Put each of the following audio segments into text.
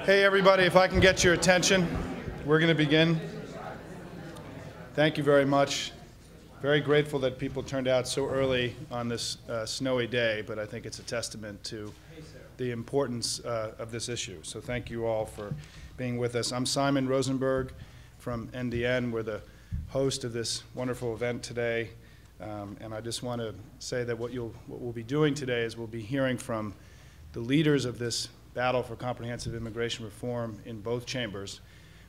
Hey everybody, if I can get your attention, we're going to begin. Thank you very much. Very grateful that people turned out so early on this snowy day, but I think it's a testament to the importance of this issue. So thank you all for being with us. I'm Simon Rosenberg from NDN. We're the host of this wonderful event today. And I just want to say that what we'll be doing today is we'll be hearing from the leaders of this battle for comprehensive immigration reform in both chambers.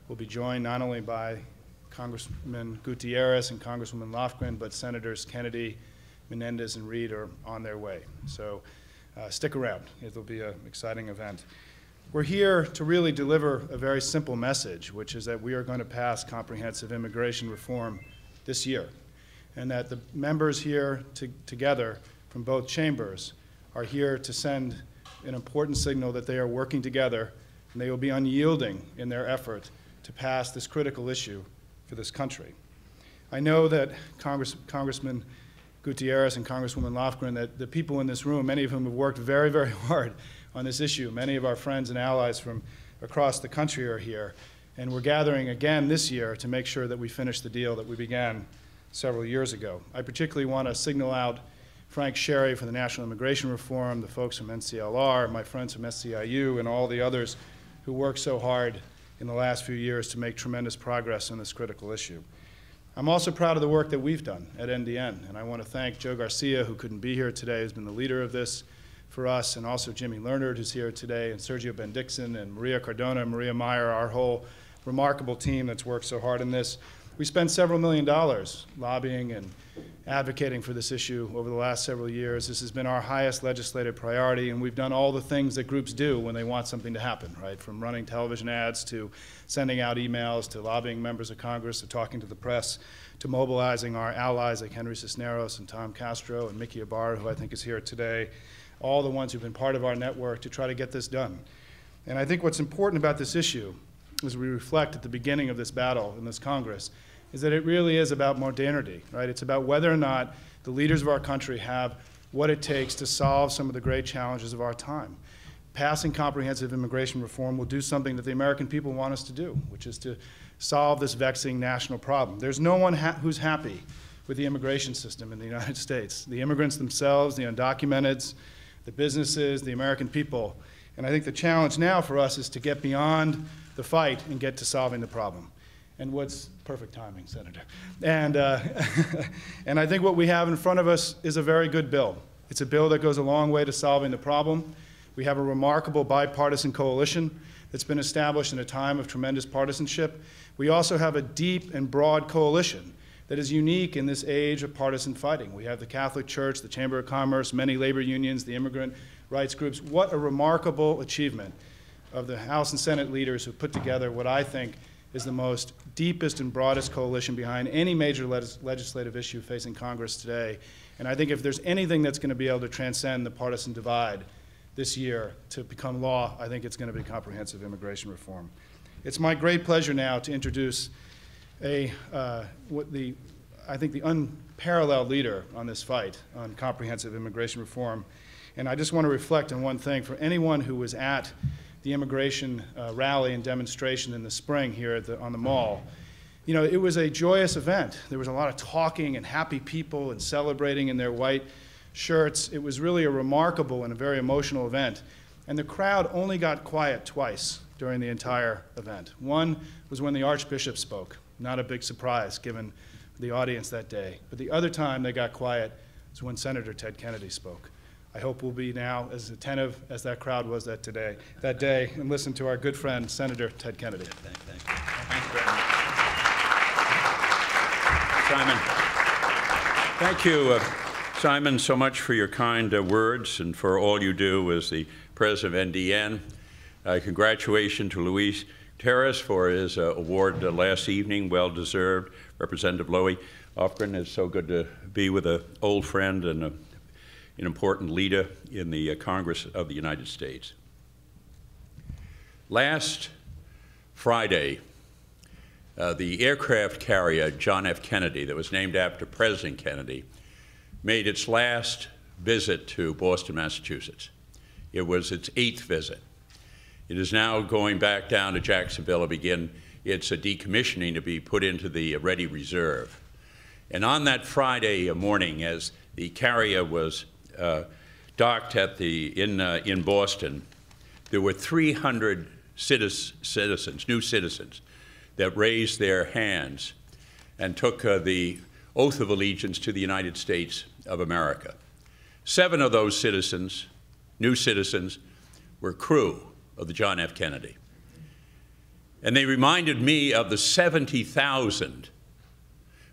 We'll be joined not only by Congressman Gutierrez and Congresswoman Lofgren, but Senators Kennedy, Menendez, and Reid are on their way. So stick around. It'll be an exciting event. We're here to really deliver a very simple message, which is that we are going to pass comprehensive immigration reform this year, and that the members here together from both chambers are here to send an important signal that they are working together and they will be unyielding in their effort to pass this critical issue for this country. I know that Congressman Gutierrez and Congresswoman Lofgren, that the people in this room, many of whom have worked very, very hard on this issue, many of our friends and allies from across the country are here, and we're gathering again this year to make sure that we finish the deal that we began several years ago. I particularly want to signal out Frank Sherry for the National Immigration Reform, the folks from NCLR, my friends from SCIU, and all the others who worked so hard in the last few years to make tremendous progress on this critical issue. I'm also proud of the work that we've done at NDN, and I want to thank Joe Garcia, who couldn't be here today, who's been the leader of this for us, and also Jimmy Leonard, who's here today, and Sergio Bendixon, and Maria Cardona, and Maria Meyer, our whole remarkable team that's worked so hard on this. We spent several $1 million lobbying and advocating for this issue over the last several years. This has been our highest legislative priority, and we've done all the things that groups do when they want something to happen, right? From running television ads to sending out emails to lobbying members of Congress to talking to the press to mobilizing our allies like Henry Cisneros and Tom Castro and Mickey Ibarra, who I think is here today, all the ones who've been part of our network to try to get this done. And I think what's important about this issue, as we reflect at the beginning of this battle in this Congress, is that it really is about modernity, right? It's about whether or not the leaders of our country have what it takes to solve some of the great challenges of our time. Passing comprehensive immigration reform will do something that the American people want us to do, which is to solve this vexing national problem. There's no one who's happy with the immigration system in the United States. The immigrants themselves, the undocumented, the businesses, the American people. And I think the challenge now for us is to get beyond the fight and get to solving the problem. And what's perfect timing, Senator. And I think what we have in front of us is a very good bill. It's a bill that goes a long way to solving the problem. We have a remarkable bipartisan coalition that's been established in a time of tremendous partisanship. We also have a deep and broad coalition that is unique in this age of partisan fighting. We have the Catholic Church, the Chamber of Commerce, many labor unions, the immigrant rights groups. What a remarkable achievement of the House and Senate leaders who put together what I think is the most deepest and broadest coalition behind any major legislative issue facing Congress today. And I think if there's anything that's going to be able to transcend the partisan divide this year to become law, I think it's going to be comprehensive immigration reform. It's my great pleasure now to introduce I think the unparalleled leader on this fight on comprehensive immigration reform. And I just want to reflect on one thing. For anyone who was at the immigration rally and demonstration in the spring here on the Mall, you know, it was a joyous event. There was a lot of talking and happy people and celebrating in their white shirts. It was really a remarkable and a very emotional event. And the crowd only got quiet twice during the entire event. One was when the Archbishop spoke. Not a big surprise given the audience that day. But the other time they got quiet was when Senator Ted Kennedy spoke. I hope we'll be now as attentive as that crowd was that day, and listen to our good friend, Senator Ted Kennedy. Thank you. Thanks very much. Simon. Thank you, Simon, so much for your kind words and for all you do as the president of NDN. Congratulations to Luis Gutierrez for his award last evening, well-deserved. Representative Lowy Lofgren, it's so good to be with an old friend and an important leader in the Congress of the United States. Last Friday, the aircraft carrier John F. Kennedy, that was named after President Kennedy, made its last visit to Boston, Massachusetts. It was its 8th visit. It is now going back down to Jacksonville to begin its decommissioning to be put into the ready reserve. And on that Friday morning, as the carrier was docked at in Boston, there were 300 citizens, new citizens, that raised their hands and took the oath of allegiance to the United States of America. 7 of those citizens, new citizens, were crew of the John F. Kennedy. And they reminded me of the 70,000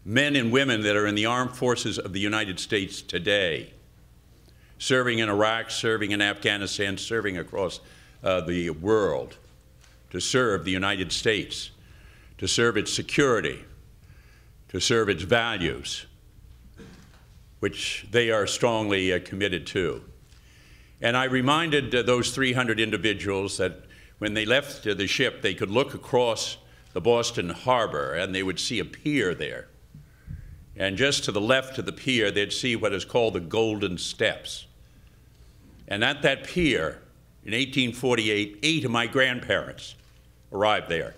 men and women that are in the armed forces of the United States today, serving in Iraq, serving in Afghanistan, serving across the world to serve the United States, to serve its security, to serve its values, which they are strongly committed to. And I reminded those 300 individuals that when they left the ship, they could look across the Boston harbor and they would see a pier there. And just to the left of the pier, they'd see what is called the Golden Steps. And at that pier, in 1848, 8 of my grandparents arrived there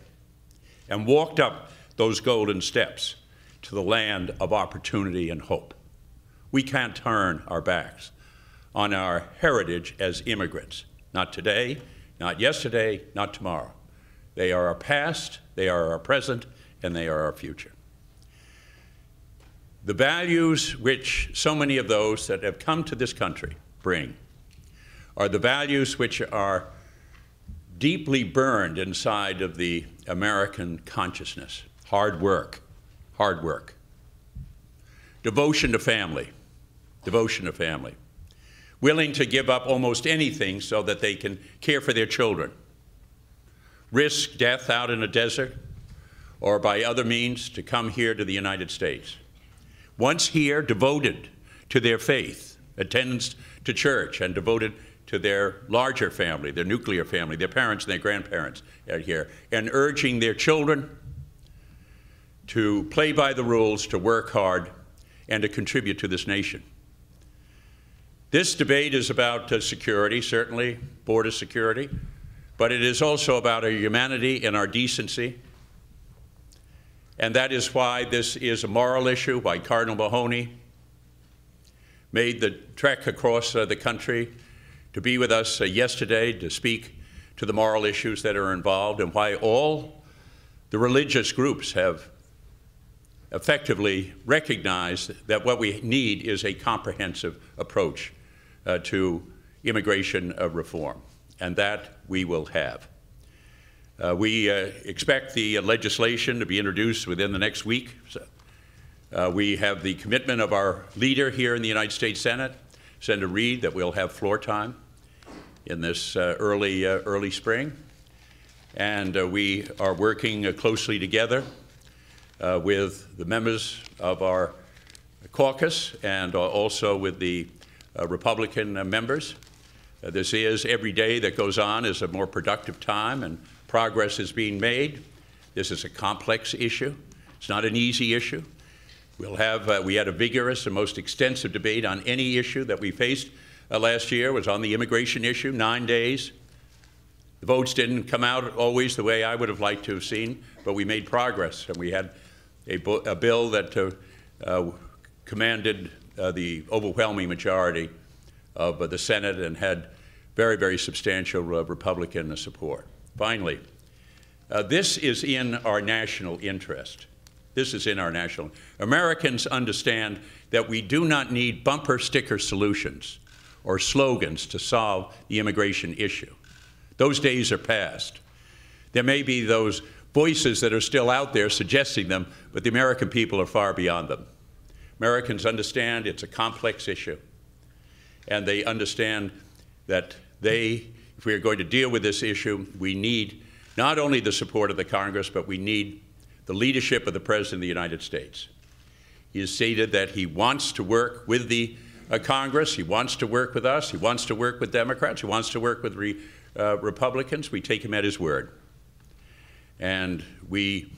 and walked up those golden steps to the land of opportunity and hope. We can't turn our backs on our heritage as immigrants. Not today, not yesterday, not tomorrow. They are our past, they are our present, and they are our future. The values which so many of those that have come to this country bring are the values which are deeply burned inside of the American consciousness. Hard work, devotion to family, willing to give up almost anything so that they can care for their children, risk death out in a desert or by other means to come here to the United States. Once here, devoted to their faith, attendance to church, and devoted to their larger family, their nuclear family, their parents and their grandparents out here, and urging their children to play by the rules, to work hard, and to contribute to this nation. This debate is about security, certainly, border security, but it is also about our humanity and our decency. And that is why this is a moral issue, why Cardinal Mahoney made the trek across the country to be with us yesterday to speak to the moral issues that are involved, and why all the religious groups have effectively recognized that what we need is a comprehensive approach to immigration reform, and that we will have. We expect the legislation to be introduced within the next week. We have the commitment of our leader here in the United States Senate, Senator Reid, that we'll have floor time in this early spring. And we are working closely together with the members of our caucus and also with the Republican members. This is, every day that goes on is a more productive time, and progress is being made. This is a complex issue. It's not an easy issue. We'll have, we had a vigorous and most extensive debate on any issue that we faced last year. Was on the immigration issue, 9 days. The votes didn't come out always the way I would have liked to have seen, but we made progress, and we had a bill that commanded the overwhelming majority of the Senate and had very, very substantial Republican support. Finally, this is in our national interest. This is in our national. Americans understand that we do not need bumper sticker solutions or slogans to solve the immigration issue. Those days are past. There may be those voices that are still out there suggesting them, but the American people are far beyond them. Americans understand it's a complex issue, and they understand that if we are going to deal with this issue, we need not only the support of the Congress, but we need the leadership of the President of the United States. He has stated that he wants to work with the Congress, he wants to work with us, he wants to work with Democrats, he wants to work with Republicans. We take him at his word. And we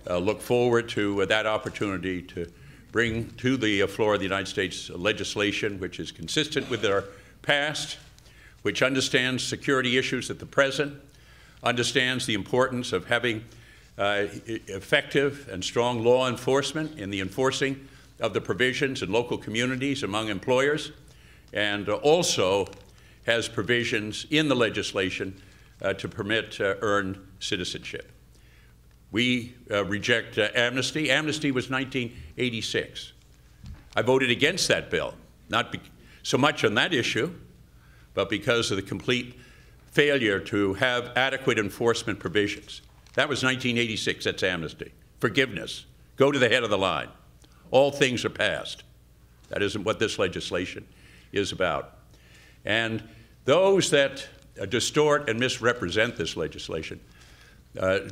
look forward to that opportunity to bring to the floor of the United States legislation which is consistent with our past, which understands security issues at the present, understands the importance of having effective and strong law enforcement in the enforcing of the provisions in local communities among employers, and also has provisions in the legislation to permit earned citizenship. We reject amnesty. Amnesty was 1986. I voted against that bill, not so much on that issue, but because of the complete failure to have adequate enforcement provisions. That was 1986, that's amnesty. Forgiveness, go to the head of the line. All things are past. That isn't what this legislation is about. And those that distort and misrepresent this legislation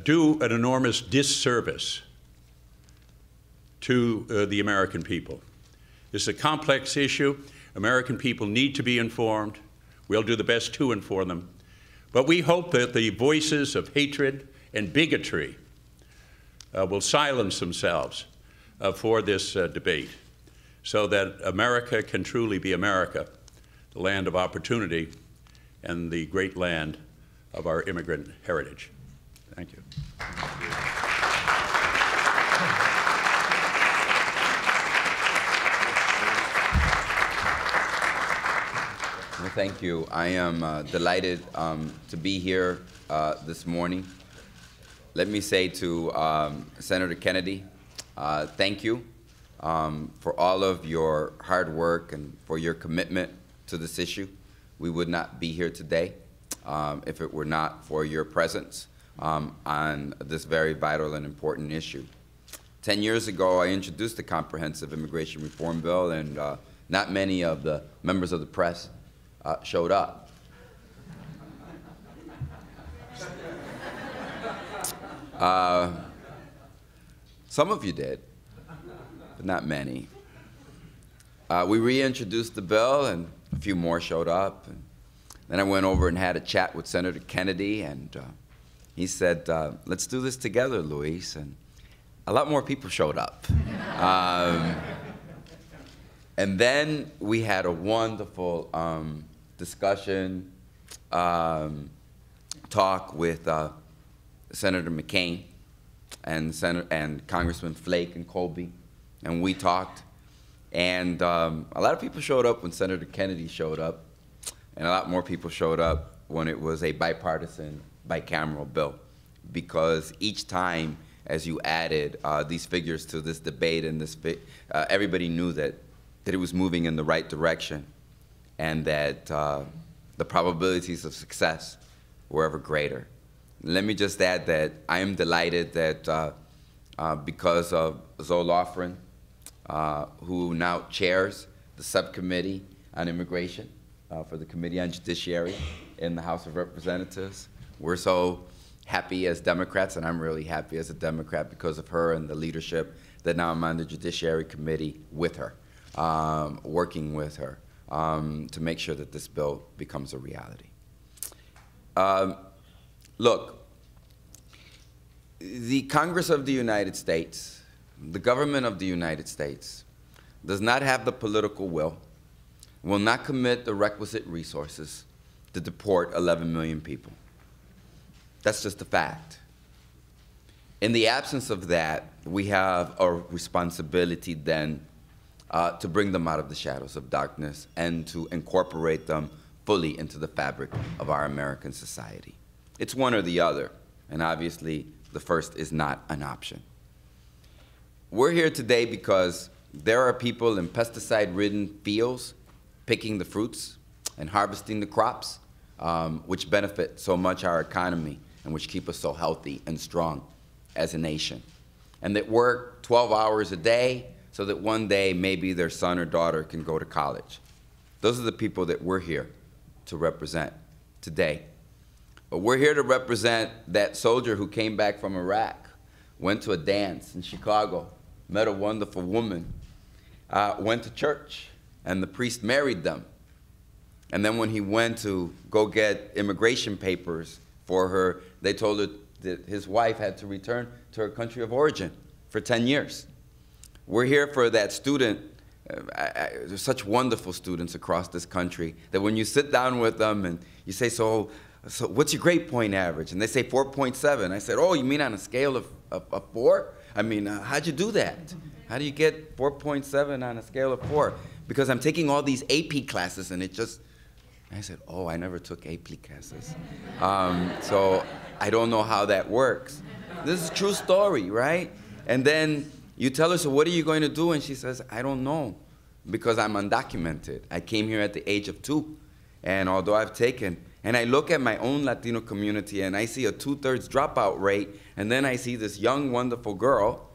do an enormous disservice to the American people. This is a complex issue. American people need to be informed. We'll do the best to inform them. But we hope that the voices of hatred and bigotry will silence themselves for this debate, so that America can truly be America, the land of opportunity and the great land of our immigrant heritage. Thank you. Well, thank you. I am delighted to be here this morning. Let me say to Senator Kennedy, thank you for all of your hard work and for your commitment to this issue. We would not be here today if it were not for your presence on this very vital and important issue. 10 years ago, I introduced the Comprehensive Immigration Reform Bill, and not many of the members of the press showed up. Some of you did, but not many. We reintroduced the bill, and a few more showed up. And then I went over and had a chat with Senator Kennedy, and he said, let's do this together, Luis. And a lot more people showed up. And then we had a wonderful discussion, talk with Senator McCain and Congressman Flake and Colby, and we talked. And a lot of people showed up when Senator Kennedy showed up, and a lot more people showed up when it was a bipartisan, bicameral bill, because each time as you added these figures to this debate and this, everybody knew that it was moving in the right direction, and that the probabilities of success were ever greater. Let me just add that I am delighted that because of Zoe Lofgren, who now chairs the subcommittee on immigration for the Committee on Judiciary in the House of Representatives. We're so happy as Democrats, and I'm really happy as a Democrat because of her and the leadership that now I'm on the Judiciary Committee with her, working with her to make sure that this bill becomes a reality. Look, the Congress of the United States, the government of the United States, does not have the political will not commit the requisite resources to deport 11 million people. That's just a fact. In the absence of that, we have a responsibility then to bring them out of the shadows of darkness and to incorporate them fully into the fabric of our American society. It's one or the other, and obviously the first is not an option. We're here today because there are people in pesticide-ridden fields picking the fruits and harvesting the crops, which benefit so much our economy and which keep us so healthy and strong as a nation, and that work 12 hours a day so that one day maybe their son or daughter can go to college. Those are the people that we're here to represent today. But we're here to represent that soldier who came back from Iraq, went to a dance in Chicago, met a wonderful woman, went to church, and the priest married them. And then when he went to go get immigration papers for her, they told her that his wife had to return to her country of origin for 10 years. We're here for that student. There's such wonderful students across this country that when you sit down with them and you say, so so what's your grade point average? And they say 4.7. I said, oh, you mean on a scale of 4? I mean, how'd you do that? How do you get 4.7 on a scale of 4? Because I'm taking all these AP classes, and it just, I said, oh, I never took AP classes. So I don't know how that works. This is a true story, right? And then you tell her, so what are you going to do? And she says, I don't know, because I'm undocumented. I came here at the age of 2, and although I've taken, and I look at my own Latino community, and I see a 2/3 dropout rate, and then I see this young, wonderful girl,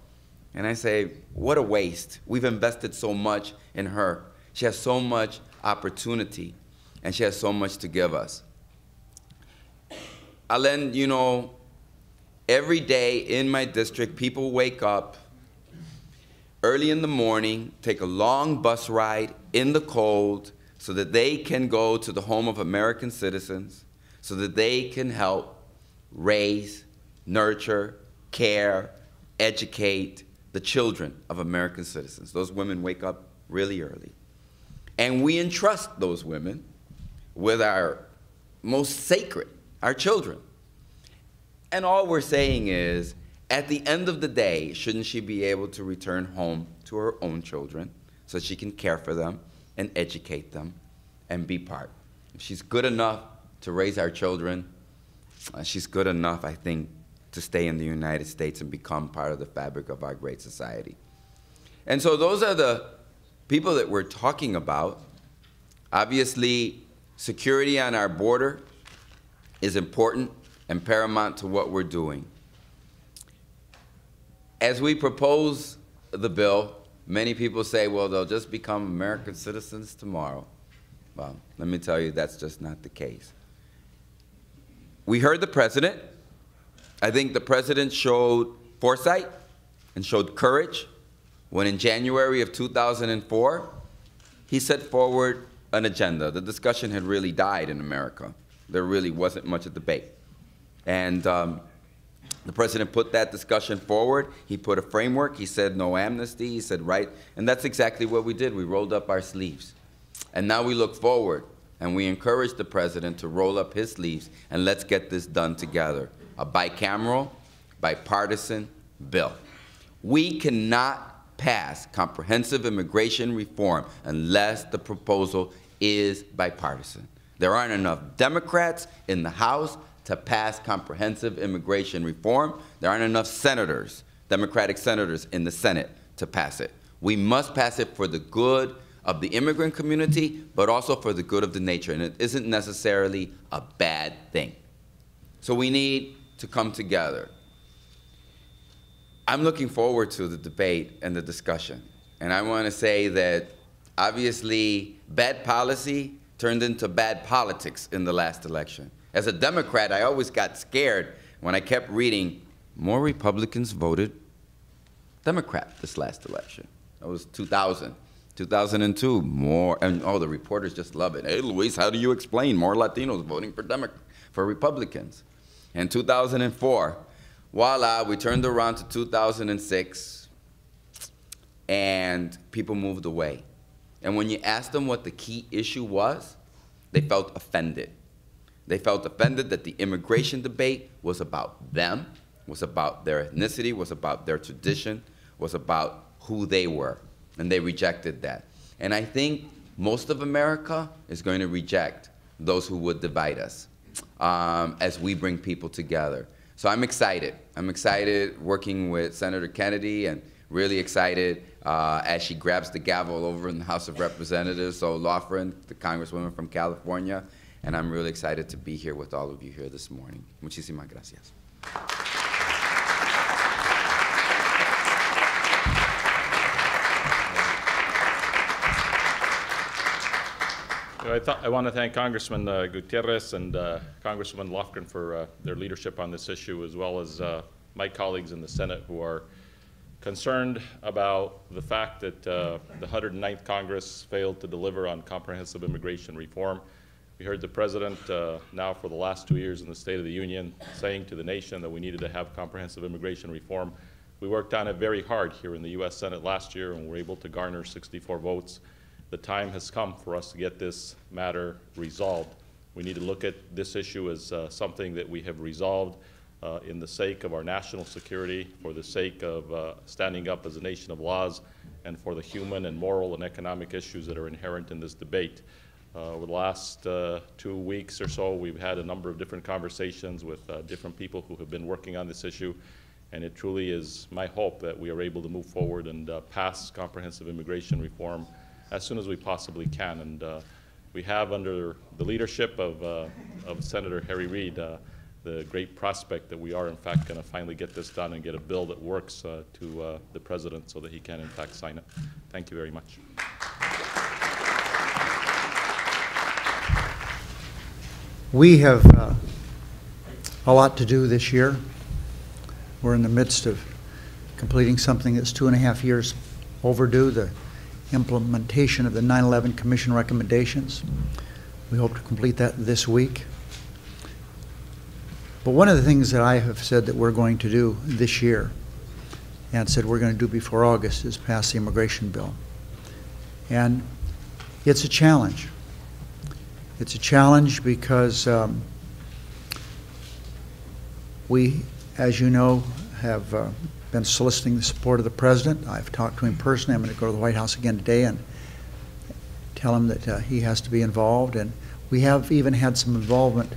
and I say, what a waste. We've invested so much in her. She has so much opportunity, and she has so much to give us. Alen, you know, every day in my district, people wake up early in the morning, take a long bus ride in the cold so that they can go to the home of American citizens, so that they can help raise, nurture, care, educate the children of American citizens. Those women wake up really early. And we entrust those women with our most sacred, our children. And all we're saying is, at the end of the day, shouldn't she be able to return home to her own children so she can care for them and educate them and be part? If she's good enough to raise our children, she's good enough, I think, to stay in the United States and become part of the fabric of our great society. And so those are the people that we're talking about. Obviously, security on our border is important and paramount to what we're doing. As we propose the bill, many people say, well, they'll just become American citizens tomorrow. Well, let me tell you, that's just not the case. We heard the president. I think the president showed foresight and showed courage when in January of 2004, he set forward an agenda. The discussion had really died in America. There really wasn't much of debate. And the president put that discussion forward. He put a framework. He said no amnesty. He said right. And that's exactly what we did. We rolled up our sleeves. And now we look forward, and we encourage the president to roll up his sleeves, and let's get this done together. A bicameral, bipartisan bill. We cannot pass comprehensive immigration reform unless the proposal is bipartisan. There aren't enough Democrats in the House to pass comprehensive immigration reform. There aren't enough senators, Democratic senators in the Senate to pass it. We must pass it for the good of the immigrant community, but also for the good of the nation. And it isn't necessarily a bad thing. So we need to come together. I'm looking forward to the debate and the discussion. And I want to say that obviously bad policy turned into bad politics in the last election. As a Democrat, I always got scared when I kept reading more Republicans voted Democrat this last election. That was 2000. 2002, more, and oh, the reporters just love it. Hey, Luis, how do you explain more Latinos voting for Republicans? In 2004, voila, we turned around to 2006, and people moved away. And when you asked them what the key issue was, they felt offended. They felt offended that the immigration debate was about them, was about their ethnicity, was about their tradition, was about who they were. And they rejected that. And I think most of America is going to reject those who would divide us as we bring people together. So I'm excited. I'm excited working with Senator Kennedy, and really excited as she grabs the gavel over in the House of Representatives. So Loughran, the Congresswoman from California, and I'm really excited to be here with all of you here this morning. Muchísimas gracias. I want to thank Congressman Gutierrez and Congresswoman Loughran for their leadership on this issue, as well as my colleagues in the Senate who are concerned about the fact that the 109th Congress failed to deliver on comprehensive immigration reform. We heard the President now for the last 2 years in the State of the Union saying to the nation that we needed to have comprehensive immigration reform. We worked on it very hard here in the U.S. Senate last year, and were able to garner 64 votes. The time has come for us to get this matter resolved. We need to look at this issue as something that we have resolved in the sake of our national security, for the sake of standing up as a nation of laws, and for the human and moral and economic issues that are inherent in this debate. Over the last 2 weeks or so, we've had a number of different conversations with different people who have been working on this issue, and it truly is my hope that we are able to move forward and pass comprehensive immigration reform as soon as we possibly can. And we have, under the leadership of Senator Harry Reid, the great prospect that we are in fact going to finally get this done and get a bill that works to the President so that he can in fact sign it. Thank you very much. We have a lot to do this year. We're in the midst of completing something that's 2.5 years overdue, the implementation of the 9/11 Commission recommendations. We hope to complete that this week. But one of the things that I have said that we're going to do this year, and said we're going to do before August, is pass the immigration bill. And it's a challenge. It's a challenge because we, as you know, have been soliciting the support of the President. I've talked to him personally. I'm going to go to the White House again today and tell him that he has to be involved. And we have even had some involvement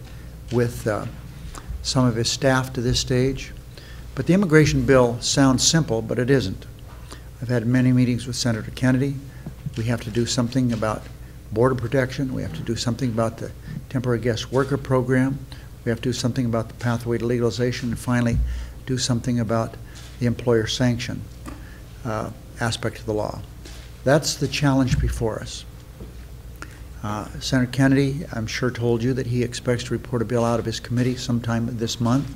with some of his staff to this stage. But the immigration bill sounds simple, but it isn't. I've had many meetings with Senator Kennedy. We have to do something about border protection. We have to do something about the temporary guest worker program. We have to do something about the pathway to legalization, and finally do something about the employer sanction aspect of the law. That's the challenge before us. Senator Kennedy, I'm sure, told you that he expects to report a bill out of his committee sometime this month.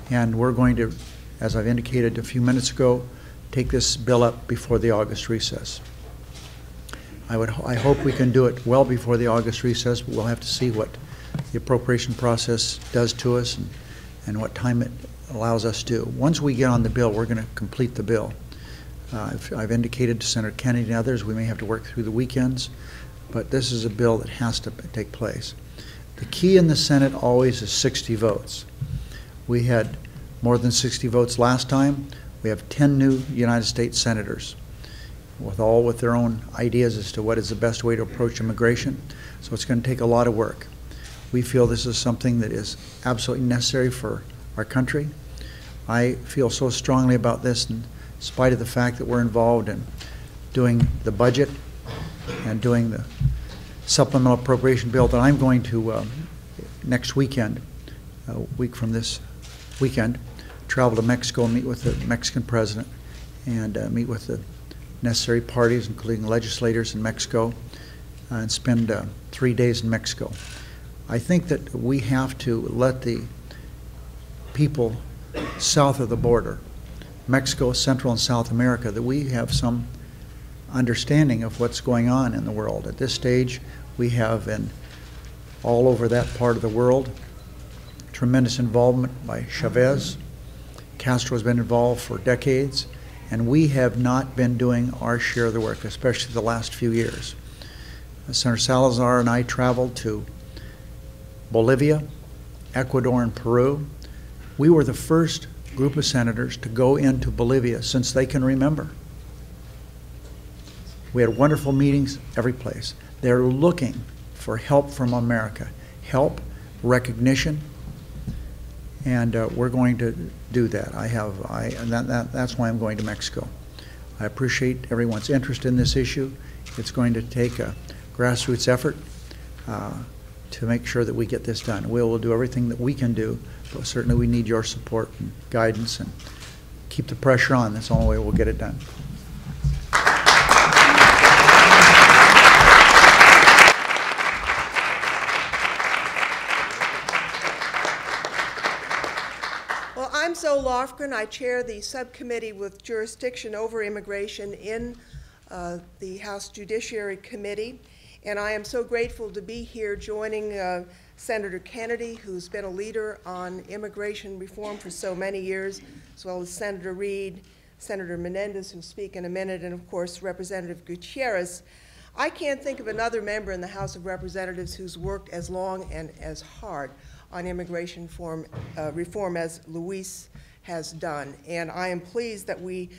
And we're going to, as I've indicated a few minutes ago, take this bill up before the August recess. I hope we can do it well before the August recess, but we'll have to see what the appropriation process does to us and what time it allows us to. Once we get on the bill, we're going to complete the bill. I've indicated to Senator Kennedy and others we may have to work through the weekends, but this is a bill that has to take place. The key in the Senate always is 60 votes. We had more than 60 votes last time. We have 10 new United States senators, with their own ideas as to what is the best way to approach immigration. So it's going to take a lot of work. We feel this is something that is absolutely necessary for our country. I feel so strongly about this, in spite of the fact that we're involved in doing the budget and doing the supplemental appropriation bill, that I'm going to, next weekend, a week from this weekend, travel to Mexico and meet with the Mexican president and meet with the necessary parties, including legislators in Mexico, and spend 3 days in Mexico. I think that we have to let the people south of the border, Mexico, Central and South America, that we have some understanding of what's going on in the world. At this stage, we have all over that part of the world tremendous involvement by Chavez. Castro has been involved for decades, and we have not been doing our share of the work, especially the last few years. Senator Salazar and I traveled to Bolivia, Ecuador, and Peru. We were the first group of senators to go into Bolivia since they can remember. We had wonderful meetings every place. They're looking for help from America, help, recognition, and we're going to do that. That's why I'm going to Mexico. I appreciate everyone's interest in this issue. It's going to take a grassroots effort to make sure that we get this done. We'll do everything that we can do, but certainly we need your support and guidance, and keep the pressure on. That's the only way we'll get it done. I'm Zoe Lofgren. I chair the subcommittee with jurisdiction over immigration in the House Judiciary Committee, and I am so grateful to be here joining Senator Kennedy, who's been a leader on immigration reform for so many years, as well as Senator Reid, Senator Menendez, who'll speak in a minute, and of course Representative Gutierrez. I can't think of another member in the House of Representatives who's worked as long and as hard on immigration reform as Luis has done. And I am pleased that we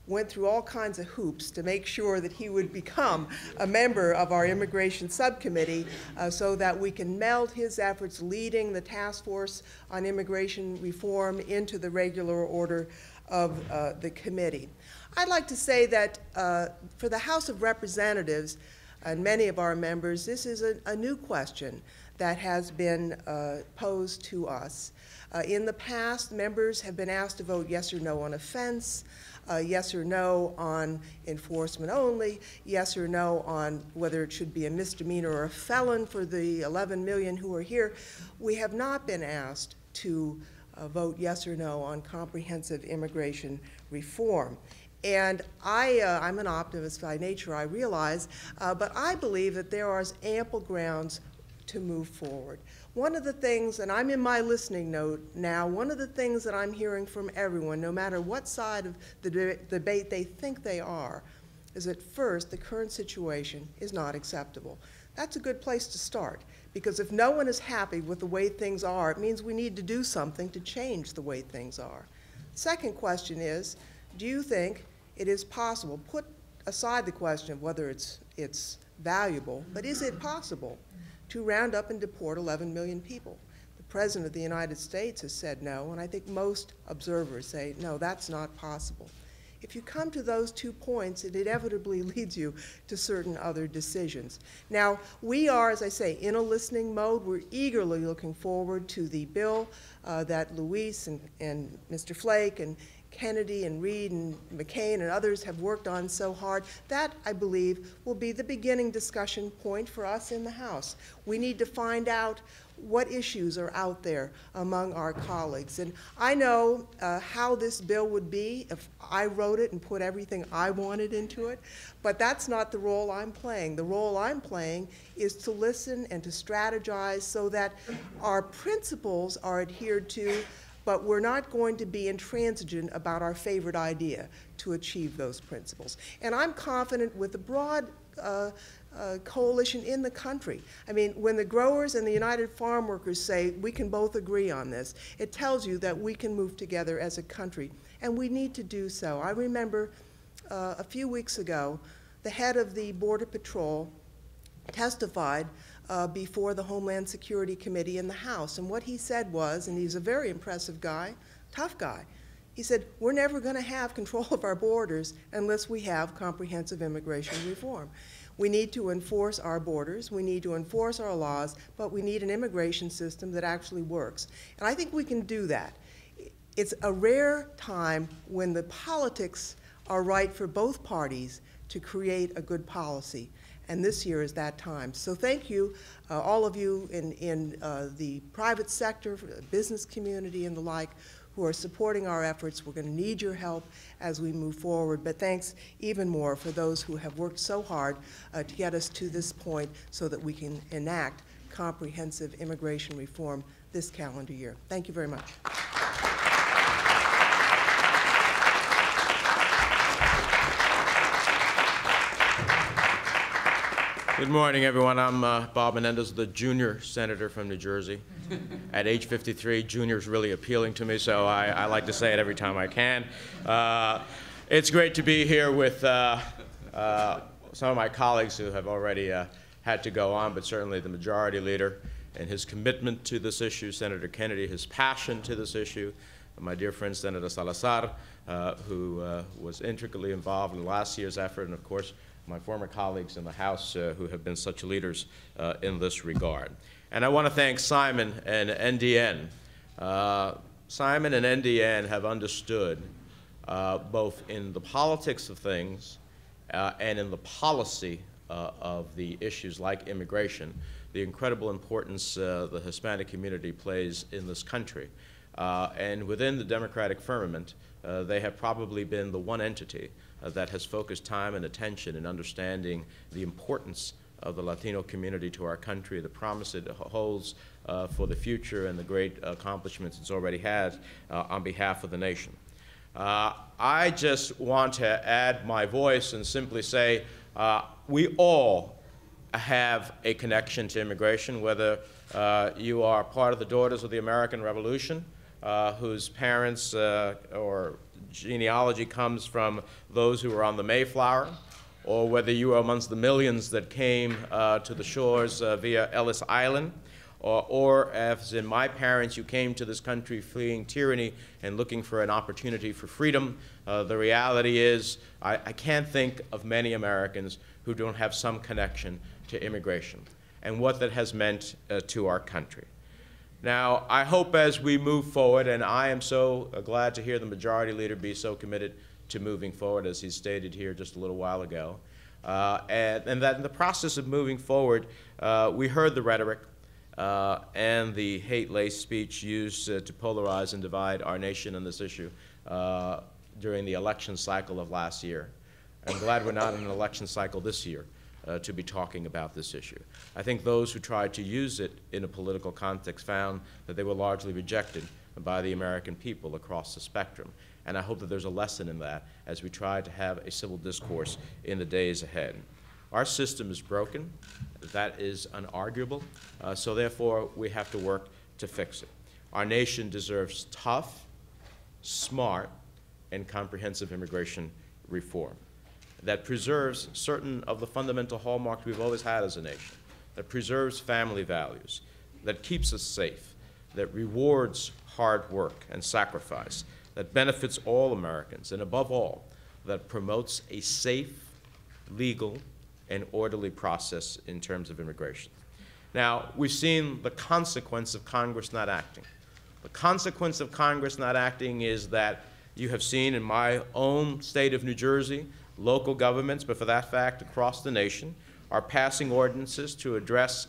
went through all kinds of hoops to make sure that he would become a member of our immigration subcommittee so that we can meld his efforts leading the task force on immigration reform into the regular order of the committee. I'd like to say that for the House of Representatives and many of our members, this is a new question that has been posed to us. In the past, members have been asked to vote yes or no on offense, yes or no on enforcement only, yes or no on whether it should be a misdemeanor or a felon for the 11 million who are here. We have not been asked to vote yes or no on comprehensive immigration reform. And I'm an optimist by nature, I realize, but I believe that there are ample grounds to move forward. One of the things, and I'm in my listening mode now, one of the things that I'm hearing from everyone, no matter what side of the debate they think they are, is that first, the current situation is not acceptable. That's a good place to start, because if no one is happy with the way things are, it means we need to do something to change the way things are. Second question is, do you think it is possible, put aside the question of whether it's valuable, but is it possible to round up and deport 11 million people? The President of the United States has said no, and I think most observers say, no, that's not possible. If you come to those 2 points, it inevitably leads you to certain other decisions. Now, we are, as I say, in a listening mode. We're eagerly looking forward to the bill that Luis and Mr. Flake and Kennedy and Reid and McCain and others have worked on so hard. That, I believe, will be the beginning discussion point for us in the House. We need to find out what issues are out there among our colleagues. And I know how this bill would be if I wrote it and put everything I wanted into it, but that's not the role I'm playing. The role I'm playing is to listen and to strategize so that our principles are adhered to, but we're not going to be intransigent about our favorite idea to achieve those principles. And I'm confident with the broad coalition in the country. I mean, when the growers and the United Farm Workers say we can both agree on this, it tells you that we can move together as a country, and we need to do so. I remember a few weeks ago, the head of the Border Patrol testified before the Homeland Security Committee in the House. And what he said was, and he's a very impressive guy, tough guy, he said, we're never going to have control of our borders unless we have comprehensive immigration reform. We need to enforce our borders, we need to enforce our laws, but we need an immigration system that actually works. And I think we can do that. It's a rare time when the politics are right for both parties to create a good policy. And this year is that time. So thank you, all of you in the private sector, business community and the like, who are supporting our efforts. We're going to need your help as we move forward. But thanks even more for those who have worked so hard to get us to this point so that we can enact comprehensive immigration reform this calendar year. Thank you very much. Good morning, everyone. I'm Bob Menendez, the junior senator from New Jersey. At age 53, junior is really appealing to me, so I like to say it every time I can. It's great to be here with some of my colleagues who have already had to go on, but certainly the majority leader and his commitment to this issue, Senator Kennedy, his passion to this issue, and my dear friend Senator Salazar, who was intricately involved in last year's effort, and of course, my former colleagues in the House who have been such leaders in this regard. And I want to thank Simon and NDN. Simon and NDN have understood, both in the politics of things and in the policy of the issues like immigration, the incredible importance the Hispanic community plays in this country. And within the Democratic firmament, they have probably been the one entity that has focused time and attention in understanding the importance of the Latino community to our country, the promise it holds for the future, and the great accomplishments it's already had on behalf of the nation. I just want to add my voice and simply say We all have a connection to immigration, whether you are part of the Daughters of the American Revolution, whose parents or genealogy comes from those who were on the Mayflower, or whether you are amongst the millions that came to the shores via Ellis Island, or as in my parents, you came to this country fleeing tyranny and looking for an opportunity for freedom. The reality is I can't think of many Americans who don't have some connection to immigration and what that has meant to our country. Now, I hope as we move forward, and I am so glad to hear the Majority Leader be so committed to moving forward, as he stated here just a little while ago, and that in the process of moving forward, we heard the rhetoric and the hate-laced speech used to polarize and divide our nation on this issue during the election cycle of last year. I'm glad we're not in an election cycle this year to be talking about this issue. I think those who tried to use it in a political context found that they were largely rejected by the American people across the spectrum. And I hope that there's a lesson in that as we try to have a civil discourse in the days ahead. Our system is broken. That is unarguable. So therefore, we have to work to fix it. Our nation deserves tough, smart, and comprehensive immigration reform that preserves certain of the fundamental hallmarks we've always had as a nation, that preserves family values, that keeps us safe, that rewards hard work and sacrifice, that benefits all Americans, and above all, that promotes a safe, legal, and orderly process in terms of immigration. Now, we've seen the consequence of Congress not acting. The consequence of Congress not acting is that you have seen in my own state of New Jersey, local governments, but for that fact across the nation, are passing ordinances to address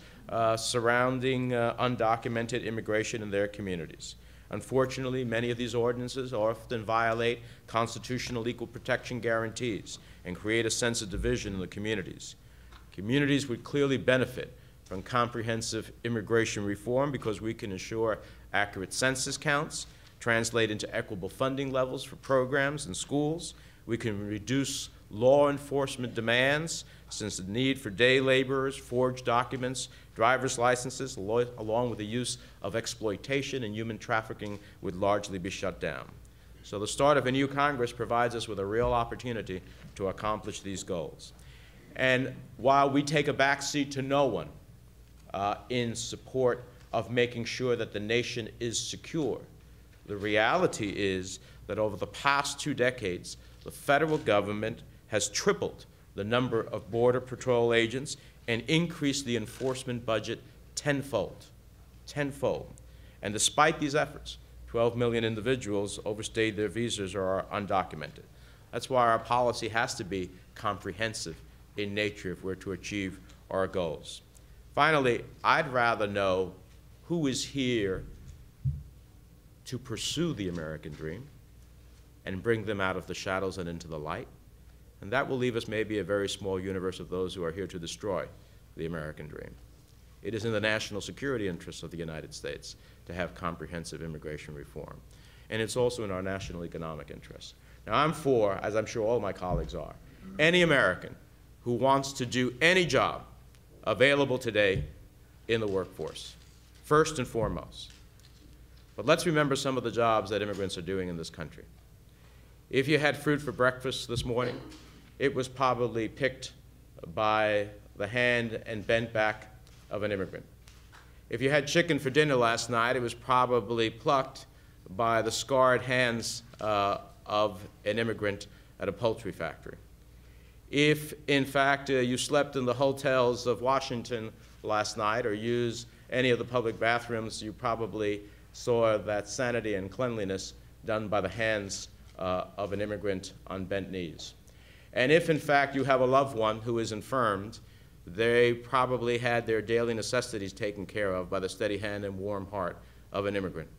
surrounding undocumented immigration in their communities. Unfortunately, many of these ordinances often violate constitutional equal protection guarantees and create a sense of division in the communities. Communities would clearly benefit from comprehensive immigration reform because we can ensure accurate census counts, translate into equitable funding levels for programs and schools. We can reduce law enforcement demands, since the need for day laborers, forged documents, driver's licenses, along with the use of exploitation and human trafficking would largely be shut down. So the start of a new Congress provides us with a real opportunity to accomplish these goals. And while we take a back seat to no one in support of making sure that the nation is secure, the reality is that over the past 2 decades, the federal government has tripled the number of Border Patrol agents and increased the enforcement budget tenfold. And despite these efforts, 12 million individuals overstayed their visas or are undocumented. That's why our policy has to be comprehensive in nature if we're to achieve our goals. Finally, I'd rather know who is here to pursue the American dream and bring them out of the shadows and into the light. And that will leave us maybe a very small universe of those who are here to destroy the American dream. It is in the national security interests of the United States to have comprehensive immigration reform. And it's also in our national economic interests. Now, I'm for, as I'm sure all my colleagues are, any American who wants to do any job available today in the workforce, first and foremost. But let's remember some of the jobs that immigrants are doing in this country. If you had fruit for breakfast this morning, it was probably picked by the hand and bent back of an immigrant. If you had chicken for dinner last night, it was probably plucked by the scarred hands of an immigrant at a poultry factory. If, in fact, you slept in the hotels of Washington last night or used any of the public bathrooms, you probably saw that sanity and cleanliness done by the hands of an immigrant on bent knees. And if, in fact, you have a loved one who is infirmed, they probably had their daily necessities taken care of by the steady hand and warm heart of an immigrant.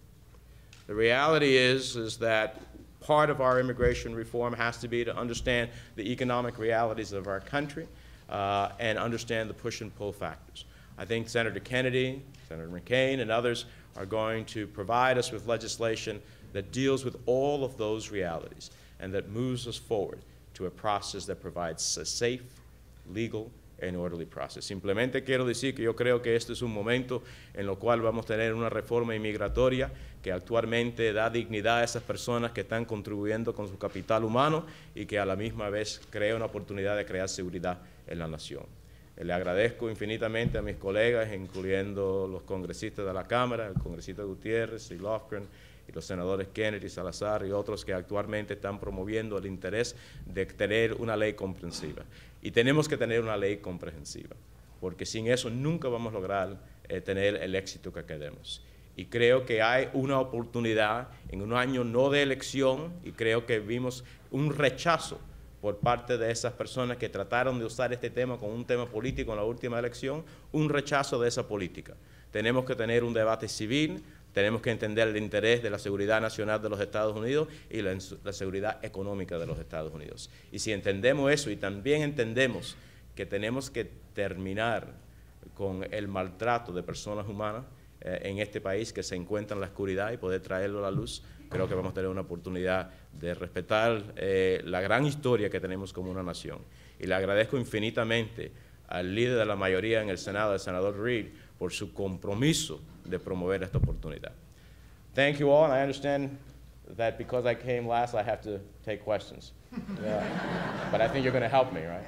The reality is that part of our immigration reform has to be to understand the economic realities of our country and understand the push and pull factors. I think Senator Kennedy, Senator McCain, and others are going to provide us with legislation that deals with all of those realities and that moves us forward to a process that provides a safe, legal and orderly process. Simplemente quiero decir que yo creo que este es un momento en el cual vamos a tener una reforma inmigratoria que actualmente da dignidad a esas personas que están contribuyendo con su capital humano y que a la misma vez crea una oportunidad de crear seguridad en la nación. Le agradezco infinitamente a mis colegas, incluyendo los congresistas de la Cámara, el congresista Gutierrez y Lofgren, y los senadores Kennedy, Salazar y otros que actualmente están promoviendo el interés de tener una ley comprensiva. Y tenemos que tener una ley comprensiva, porque sin eso nunca vamos a lograr tener el éxito que queremos. Y creo que hay una oportunidad en un año no de elección, y creo que vimos un rechazo por parte de esas personas que trataron de usar este tema como un tema político en la última elección, un rechazo de esa política. Tenemos que tener un debate civil, tenemos que entender el interés de la seguridad nacional de los Estados Unidos y la seguridad económica de los Estados Unidos. Y si entendemos eso y también entendemos que tenemos que terminar con el maltrato de personas humanas en este país que se encuentran en la oscuridad y poder traerlo a la luz, creo que vamos a tener una oportunidad de respetar la gran historia que tenemos como una nación. Y le agradezco infinitamente al líder de la mayoría en el Senado, el senador Reid, por su compromiso de promover esta oportunidad. Thank you all, and I understand that because I came last, I have to take questions. But I think you're going to help me, right?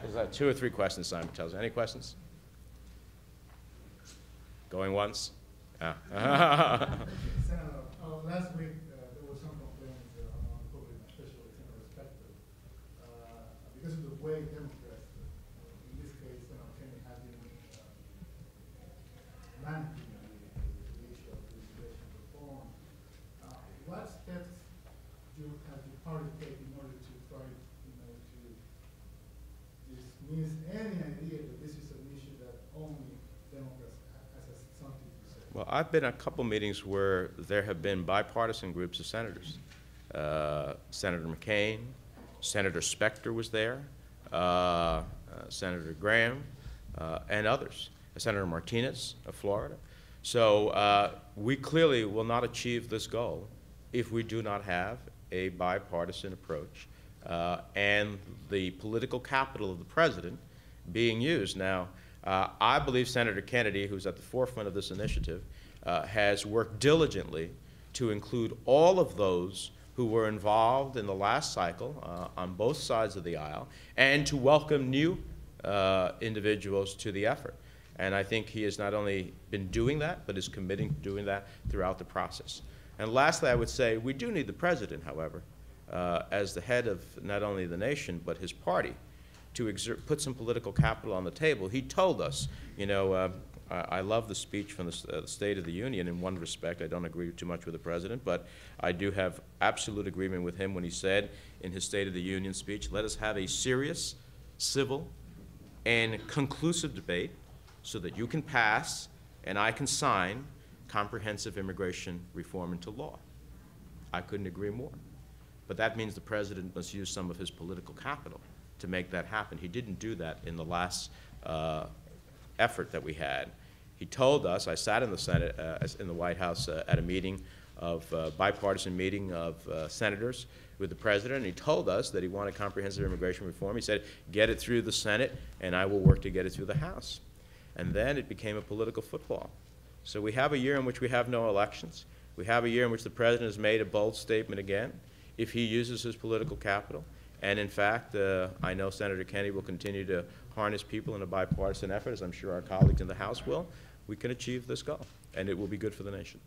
Is that 2 or 3 questions, Simon tells me. Any questions? Going once? Ah. Senator, last week there were some complaints among the public, especially Senator Specter, because of the way Democrats, in this case, Senator Kennedy, have been managing the issue of immigration reform. What steps have the party taken in order to try, to dismiss any idea that this is an issue that only Democrats has something to say? Well, I've been at a couple meetings where there have been bipartisan groups of senators. Senator McCain, Senator Specter was there, Senator Graham, and others. Senator Martinez of Florida. So we clearly will not achieve this goal if we do not have a bipartisan approach and the political capital of the president being used. Now, I believe Senator Kennedy, who's at the forefront of this initiative, has worked diligently to include all of those who were involved in the last cycle on both sides of the aisle and to welcome new individuals to the effort. And I think he has not only been doing that, but is committing to doing that throughout the process. And lastly, I would say we do need the president, however, as the head of not only the nation, but his party, to put some political capital on the table. He told us, I love the speech from the State of the Union in one respect. I don't agree too much with the president, but I do have absolute agreement with him when he said in his State of the Union speech, let us have a serious, civil, and conclusive debate so that you can pass and I can sign comprehensive immigration reform into law. I couldn't agree more. But that means the president must use some of his political capital to make that happen. He didn't do that in the last effort that we had. He told us, I sat in the Senate, in the White House at a meeting of bipartisan meeting of senators with the president, and he told us that he wanted comprehensive immigration reform. He said, get it through the Senate, and I will work to get it through the House. And then it became a political football. So we have a year in which we have no elections. We have a year in which the president has made a bold statement again, if he uses his political capital. And in fact, I know Senator Kennedy will continue to harness people in a bipartisan effort, as I'm sure our colleagues in the House will. We can achieve this goal, and it will be good for the nation.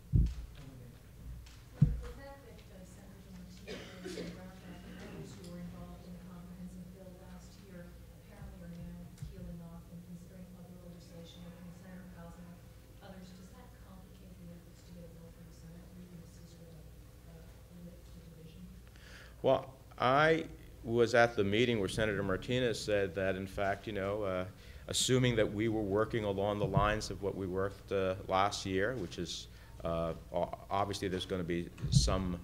Well, I was at the meeting where Senator Martinez said that, in fact, assuming that we were working along the lines of what we worked last year, which is obviously there's going to be some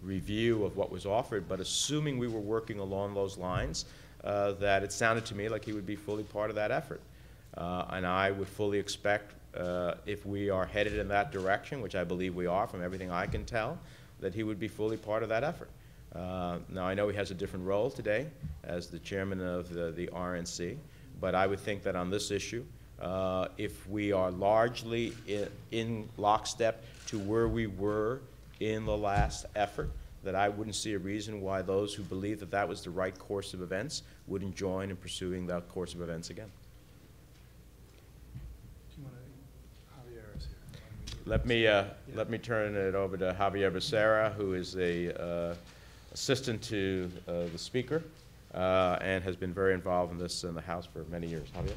review of what was offered, but assuming we were working along those lines, that it sounded to me like he would be fully part of that effort. And I would fully expect, if we are headed in that direction, which I believe we are from everything I can tell, that he would be fully part of that effort. Now, I know he has a different role today as the chairman of the RNC, but I would think that on this issue, if we are largely in lockstep to where we were in the last effort, that I wouldn't see a reason why those who believe that that was the right course of events wouldn't join in pursuing that course of events again. Let me turn it over to Xavier Becerra, who is a assistant to the Speaker and has been very involved in this in the House for many years. Javier.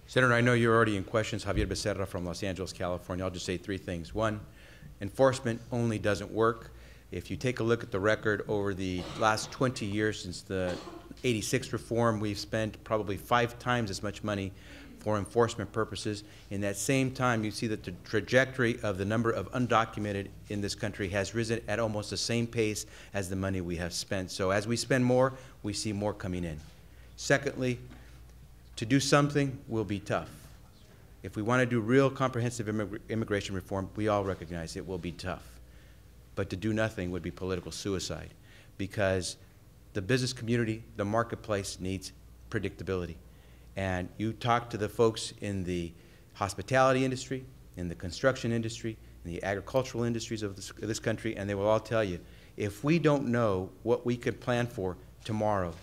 Senator, I know you're already in questions. Xavier Becerra from Los Angeles, California. I'll just say three things. One, enforcement only doesn't work. If you take a look at the record over the last 20 years since the '86 reform, we've spent probably 5 times as much money for enforcement purposes. In that same time, you see that the trajectory of the number of undocumented in this country has risen at almost the same pace as the money we have spent. So as we spend more, we see more coming in. Secondly, to do something will be tough. If we want to do real comprehensive immigration reform, we all recognize it will be tough. But to do nothing would be political suicide, because the business community, the marketplace needs predictability. And you talk to the folks in the hospitality industry, in the construction industry, in the agricultural industries of this country, and they will all tell you, if we don't know what we could plan for tomorrow,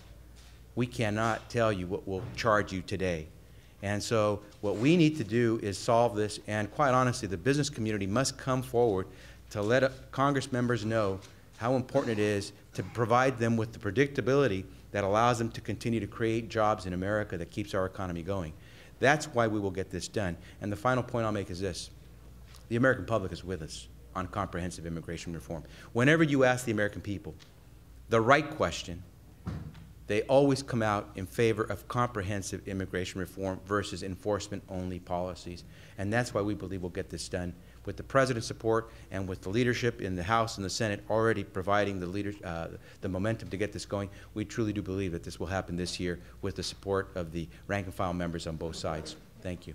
we cannot tell you what we'll charge you today. And so what we need to do is solve this, and quite honestly, the business community must come forward to let Congress members know how important it is to provide them with the predictability that allows them to continue to create jobs in America that keeps our economy going. That's why we will get this done. And the final point I'll make is this. The American public is with us on comprehensive immigration reform. Whenever you ask the American people the right question, they always come out in favor of comprehensive immigration reform versus enforcement-only policies. And that's why we believe we'll get this done. With the President's support and with the leadership in the House and the Senate already providing the momentum to get this going, we truly do believe that this will happen this year with the support of the rank and file members on both sides. Thank you.